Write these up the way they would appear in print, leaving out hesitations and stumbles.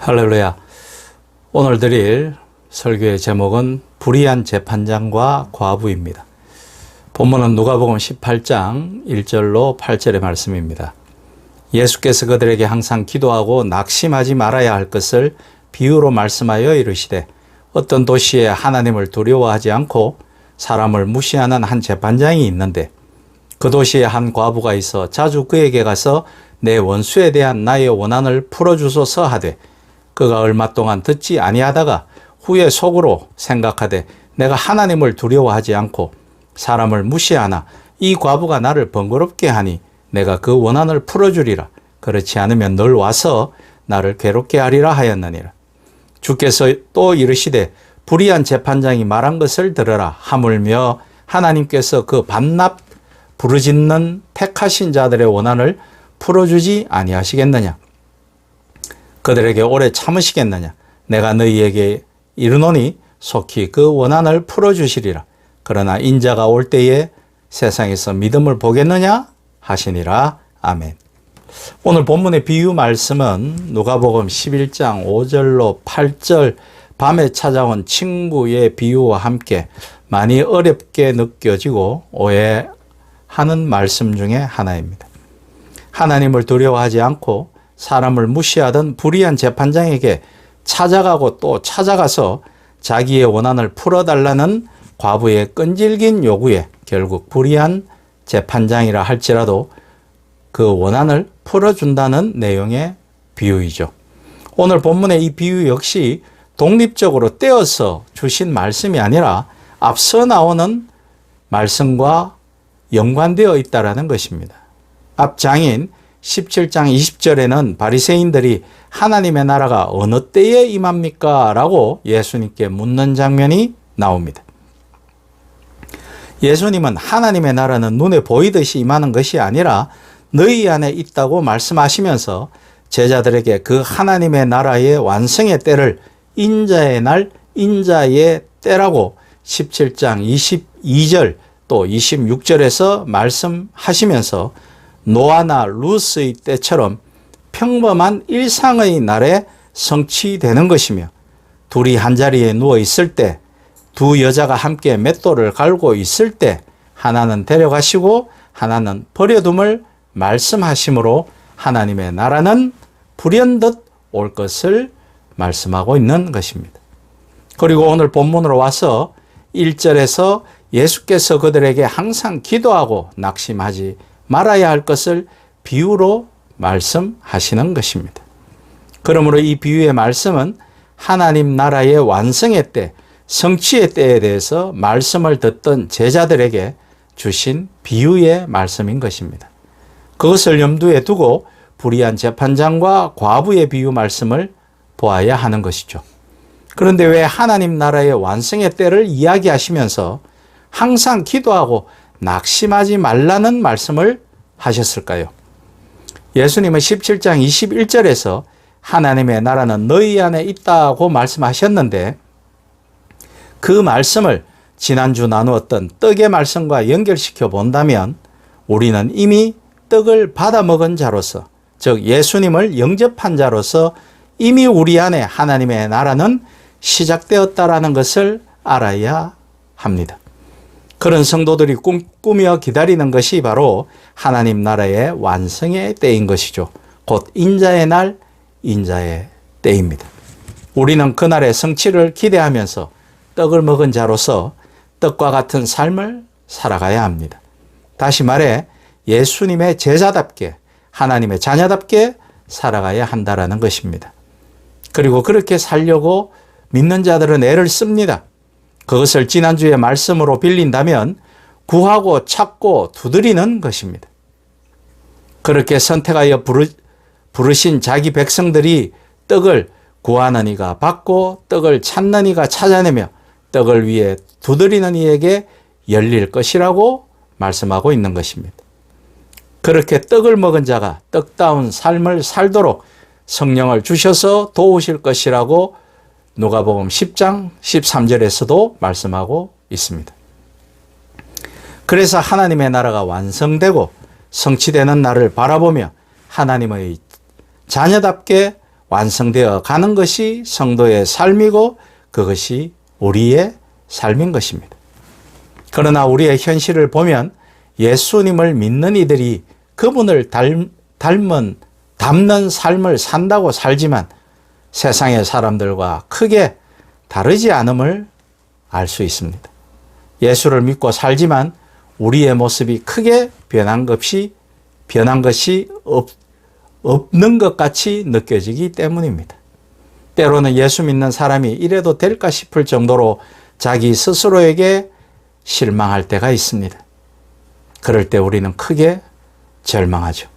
할렐루야. 오늘 드릴 설교의 제목은 불의한 재판장과 과부입니다. 본문은 누가복음 18장 1절로 8절의 말씀입니다. 예수께서 그들에게 항상 기도하고 낙심하지 말아야 할 것을 비유로 말씀하여 이르시되, 어떤 도시에 하나님을 두려워하지 않고 사람을 무시하는 한 재판장이 있는데, 그 도시에 한 과부가 있어 자주 그에게 가서 내 원수에 대한 나의 원한을 풀어주소서 하되, 그가 얼마 동안 듣지 아니하다가 후에 속으로 생각하되, 내가 하나님을 두려워하지 않고 사람을 무시하나 이 과부가 나를 번거롭게 하니 내가 그 원한을 풀어주리라. 그렇지 않으면 널 와서 나를 괴롭게 하리라 하였느니라. 주께서 또 이르시되, 불의한 재판장이 말한 것을 들으라. 하물며 하나님께서 그 반납 부르짖는 택하신 자들의 원한을 풀어주지 아니하시겠느냐? 그들에게 오래 참으시겠느냐? 내가 너희에게 이르노니 속히 그 원한을 풀어주시리라. 그러나 인자가 올 때에 세상에서 믿음을 보겠느냐? 하시니라. 아멘. 오늘 본문의 비유 말씀은 누가복음 11장 5절로 8절 밤에 찾아온 친구의 비유와 함께 많이 어렵게 느껴지고 오해하는 말씀 중에 하나입니다. 하나님을 두려워하지 않고 사람을 무시하던 불의한 재판장에게 찾아가고 또 찾아가서 자기의 원한을 풀어달라는 과부의 끈질긴 요구에 결국 불의한 재판장이라 할지라도 그 원한을 풀어준다는 내용의 비유이죠. 오늘 본문의 이 비유 역시 독립적으로 떼어서 주신 말씀이 아니라 앞서 나오는 말씀과 연관되어 있다는 것입니다. 앞 장인 17장 20절에는 바리새인들이 하나님의 나라가 어느 때에 임합니까? 라고 예수님께 묻는 장면이 나옵니다. 예수님은 하나님의 나라는 눈에 보이듯이 임하는 것이 아니라 너희 안에 있다고 말씀하시면서 제자들에게 그 하나님의 나라의 완성의 때를 인자의 날, 인자의 때라고 17장 22절 또 26절에서 말씀하시면서 노아나 루스의 때처럼 평범한 일상의 날에 성취되는 것이며, 둘이 한자리에 누워 있을 때, 두 여자가 함께 맷돌을 갈고 있을 때 하나는 데려가시고 하나는 버려둠을 말씀하심으로 하나님의 나라는 불현듯 올 것을 말씀하고 있는 것입니다. 그리고 오늘 본문으로 와서 1절에서 예수께서 그들에게 항상 기도하고 낙심하지 말아야 할 것을 비유로 말씀하시는 것입니다. 그러므로 이 비유의 말씀은 하나님 나라의 완성의 때, 성취의 때에 대해서 말씀을 듣던 제자들에게 주신 비유의 말씀인 것입니다. 그것을 염두에 두고 불의한 재판장과 과부의 비유 말씀을 보아야 하는 것이죠. 그런데 왜 하나님 나라의 완성의 때를 이야기하시면서 항상 기도하고 낙심하지 말라는 말씀을 하셨을까요? 예수님은 17장 21절에서 하나님의 나라는 너희 안에 있다고 말씀하셨는데, 그 말씀을 지난주 나누었던 떡의 말씀과 연결시켜 본다면 우리는 이미 떡을 받아 먹은 자로서, 즉 예수님을 영접한 자로서 이미 우리 안에 하나님의 나라는 시작되었다라는 것을 알아야 합니다. 그런 성도들이 꿈꾸며 기다리는 것이 바로 하나님 나라의 완성의 때인 것이죠. 곧 인자의 날, 인자의 때입니다. 우리는 그날의 성취를 기대하면서 떡을 먹은 자로서 떡과 같은 삶을 살아가야 합니다. 다시 말해 예수님의 제자답게, 하나님의 자녀답게 살아가야 한다는 것입니다. 그리고 그렇게 살려고 믿는 자들은 애를 씁니다. 그것을 지난주의 말씀으로 빌린다면 구하고 찾고 두드리는 것입니다. 그렇게 선택하여 부르신 자기 백성들이 떡을 구하는 이가 받고 떡을 찾는 이가 찾아내며 떡을 위해 두드리는 이에게 열릴 것이라고 말씀하고 있는 것입니다. 그렇게 떡을 먹은 자가 떡다운 삶을 살도록 성령을 주셔서 도우실 것이라고 누가복음 10장 13절에서도 말씀하고 있습니다. 그래서 하나님의 나라가 완성되고 성취되는 날을 바라보며 하나님의 자녀답게 완성되어 가는 것이 성도의 삶이고 그것이 우리의 삶인 것입니다. 그러나 우리의 현실을 보면 예수님을 믿는 이들이 그분을 닮는 삶을 산다고 살지만 세상의 사람들과 크게 다르지 않음을 알 수 있습니다. 예수를 믿고 살지만 우리의 모습이 크게 변한 것이 없는 것 같이 느껴지기 때문입니다. 때로는 예수 믿는 사람이 이래도 될까 싶을 정도로 자기 스스로에게 실망할 때가 있습니다. 그럴 때 우리는 크게 절망하죠.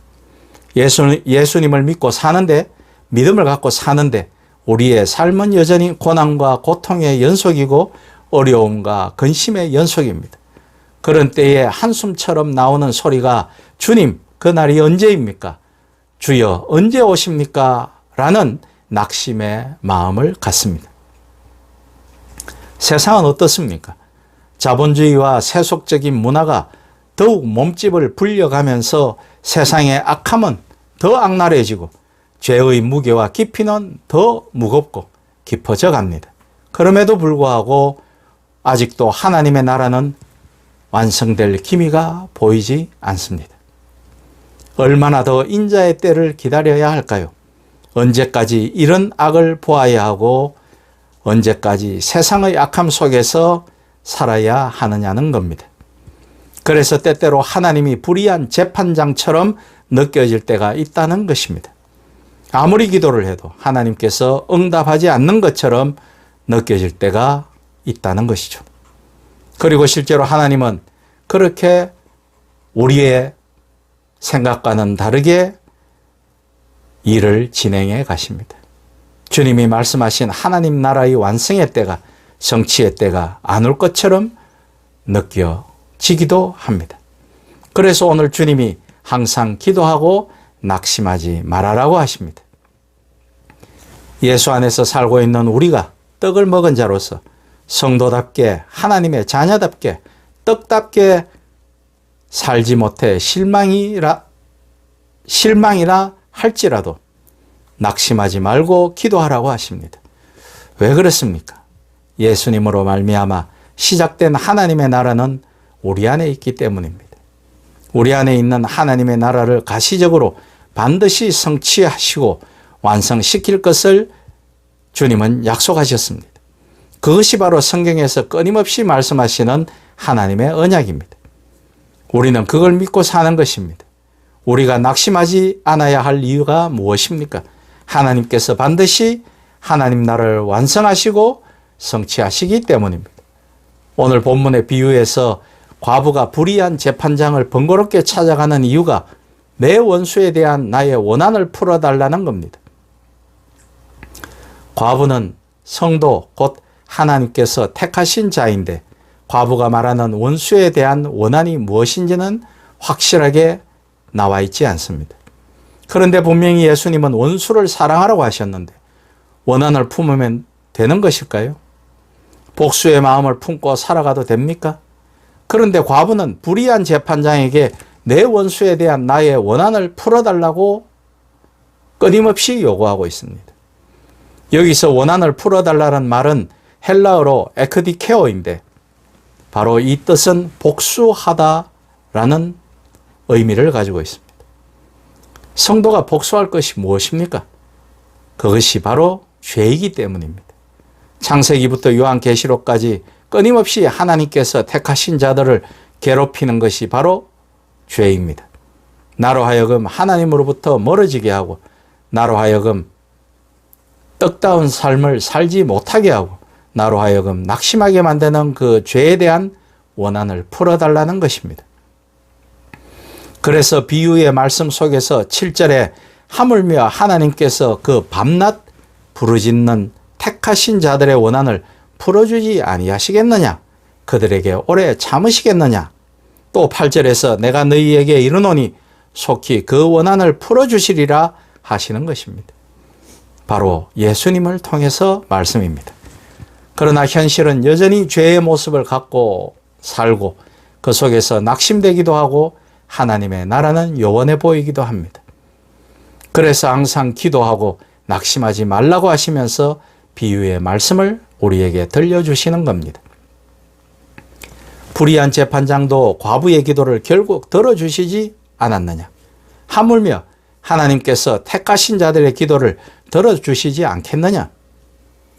예수님을 믿고 사는데, 믿음을 갖고 사는데 우리의 삶은 여전히 고난과 고통의 연속이고 어려움과 근심의 연속입니다. 그런 때에 한숨처럼 나오는 소리가 주님, 그날이 언제입니까? 주여, 언제 오십니까? 라는 낙심의 마음을 갖습니다. 세상은 어떻습니까? 자본주의와 세속적인 문화가 더욱 몸집을 불려가면서 세상의 악함은 더 악랄해지고 죄의 무게와 깊이는 더 무겁고 깊어져 갑니다. 그럼에도 불구하고 아직도 하나님의 나라는 완성될 기미가 보이지 않습니다. 얼마나 더 인자의 때를 기다려야 할까요? 언제까지 이런 악을 보아야 하고 언제까지 세상의 악함 속에서 살아야 하느냐는 겁니다. 그래서 때때로 하나님이 불의한 재판장처럼 느껴질 때가 있다는 것입니다. 아무리 기도를 해도 하나님께서 응답하지 않는 것처럼 느껴질 때가 있다는 것이죠. 그리고 실제로 하나님은 그렇게 우리의 생각과는 다르게 일을 진행해 가십니다. 주님이 말씀하신 하나님 나라의 완성의 때가, 성취의 때가 안 올 것처럼 느껴지기도 합니다. 그래서 오늘 주님이 항상 기도하고 낙심하지 말아라고 하십니다. 예수 안에서 살고 있는 우리가 떡을 먹은 자로서 성도답게, 하나님의 자녀답게, 떡답게 살지 못해 실망이라 할지라도 낙심하지 말고 기도하라고 하십니다. 왜 그렇습니까? 예수님으로 말미암아 시작된 하나님의 나라는 우리 안에 있기 때문입니다. 우리 안에 있는 하나님의 나라를 가시적으로 반드시 성취하시고 완성시킬 것을 주님은 약속하셨습니다. 그것이 바로 성경에서 끊임없이 말씀하시는 하나님의 언약입니다. 우리는 그걸 믿고 사는 것입니다. 우리가 낙심하지 않아야 할 이유가 무엇입니까? 하나님께서 반드시 하나님 나라를 완성하시고 성취하시기 때문입니다. 오늘 본문의 비유에서 과부가 불의한 재판장을 번거롭게 찾아가는 이유가 내 원수에 대한 나의 원한을 풀어달라는 겁니다. 과부는 성도 곧 하나님께서 택하신 자인데 과부가 말하는 원수에 대한 원한이 무엇인지는 확실하게 나와 있지 않습니다. 그런데 분명히 예수님은 원수를 사랑하라고 하셨는데 원한을 품으면 되는 것일까요? 복수의 마음을 품고 살아가도 됩니까? 그런데 과부는 불의한 재판장에게 내 원수에 대한 나의 원한을 풀어달라고 끊임없이 요구하고 있습니다. 여기서 원한을 풀어달라는 말은 헬라어로 에크디케오인데 바로 이 뜻은 복수하다라는 의미를 가지고 있습니다. 성도가 복수할 것이 무엇입니까? 그것이 바로 죄이기 때문입니다. 창세기부터 요한계시록까지 끊임없이 하나님께서 택하신 자들을 괴롭히는 것이 바로 죄입니다. 나로 하여금 하나님으로부터 멀어지게 하고 나로 하여금 떡다운 삶을 살지 못하게 하고 나로 하여금 낙심하게 만드는 그 죄에 대한 원한을 풀어달라는 것입니다. 그래서 비유의 말씀 속에서 7절에 하물며 하나님께서 그 밤낮 부르짖는 택하신 자들의 원한을 풀어주지 아니하시겠느냐? 그들에게 오래 참으시겠느냐? 또 8절에서 내가 너희에게 이르노니 속히 그 원한을 풀어주시리라 하시는 것입니다. 바로 예수님을 통해서 말씀입니다. 그러나 현실은 여전히 죄의 모습을 갖고 살고 그 속에서 낙심되기도 하고 하나님의 나라는 요원해 보이기도 합니다. 그래서 항상 기도하고 낙심하지 말라고 하시면서 비유의 말씀을 우리에게 들려주시는 겁니다. 불의한 재판장도 과부의 기도를 결국 들어주시지 않았느냐? 하물며 하나님께서 택하신 자들의 기도를 들어주시지 않겠느냐?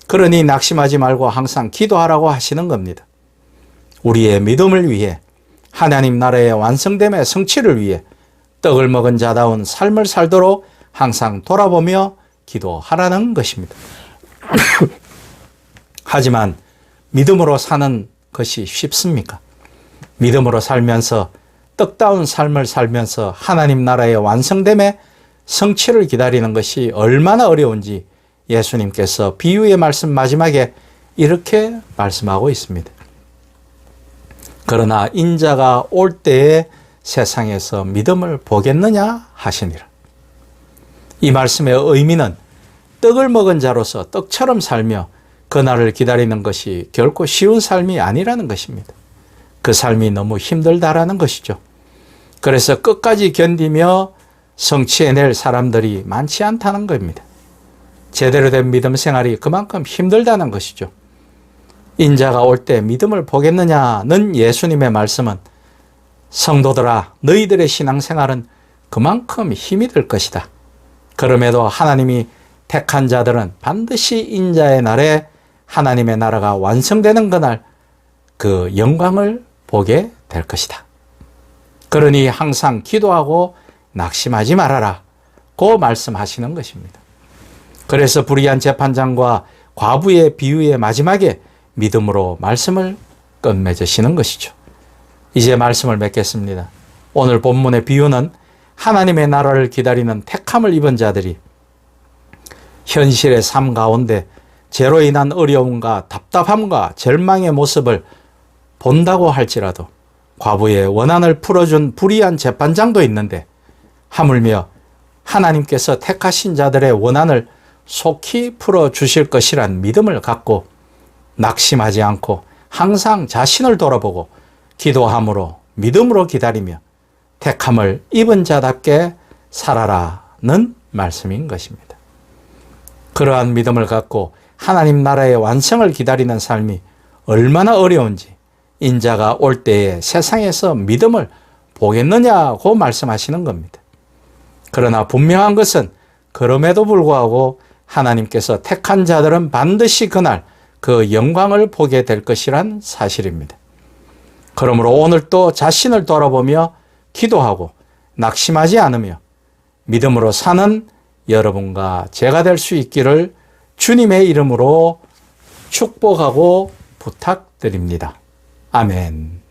그러니 낙심하지 말고 항상 기도하라고 하시는 겁니다. 우리의 믿음을 위해, 하나님 나라의 완성됨의 성취를 위해 떡을 먹은 자다운 삶을 살도록 항상 돌아보며 기도하라는 것입니다. 하지만 믿음으로 사는 것이 쉽습니까? 믿음으로 살면서 떡다운 삶을 살면서 하나님 나라의 완성됨의 성취를 기다리는 것이 얼마나 어려운지 예수님께서 비유의 말씀 마지막에 이렇게 말씀하고 있습니다. 그러나 인자가 올 때에 세상에서 믿음을 보겠느냐 하시니라. 이 말씀의 의미는 떡을 먹은 자로서 떡처럼 살며 그날을 기다리는 것이 결코 쉬운 삶이 아니라는 것입니다. 그 삶이 너무 힘들다라는 것이죠. 그래서 끝까지 견디며 성취해낼 사람들이 많지 않다는 겁니다. 제대로 된 믿음 생활이 그만큼 힘들다는 것이죠. 인자가 올 때 믿음을 보겠느냐는 예수님의 말씀은 성도들아, 너희들의 신앙생활은 그만큼 힘이 들 것이다. 그럼에도 하나님이 택한 자들은 반드시 인자의 날에 하나님의 나라가 완성되는 그날 그 영광을 보게 될 것이다. 그러니 항상 기도하고 낙심하지 말아라 고 말씀하시는 것입니다. 그래서 불의한 재판장과 과부의 비유의 마지막에 믿음으로 말씀을 끝맺으시는 것이죠. 이제 말씀을 맺겠습니다. 오늘 본문의 비유는 하나님의 나라를 기다리는 택함을 입은 자들이 현실의 삶 가운데 죄로 인한 어려움과 답답함과 절망의 모습을 본다고 할지라도 과부의 원한을 풀어준 불의한 재판장도 있는데 하물며 하나님께서 택하신 자들의 원한을 속히 풀어주실 것이란 믿음을 갖고 낙심하지 않고 항상 자신을 돌아보고 기도함으로 믿음으로 기다리며 택함을 입은 자답게 살아라는 말씀인 것입니다. 그러한 믿음을 갖고 하나님 나라의 완성을 기다리는 삶이 얼마나 어려운지 인자가 올 때에 세상에서 믿음을 보겠느냐고 말씀하시는 겁니다. 그러나 분명한 것은 그럼에도 불구하고 하나님께서 택한 자들은 반드시 그날 그 영광을 보게 될 것이란 사실입니다. 그러므로 오늘 또 자신을 돌아보며 기도하고 낙심하지 않으며 믿음으로 사는 여러분과 제가 될 수 있기를 주님의 이름으로 축복하고 부탁드립니다. 아멘.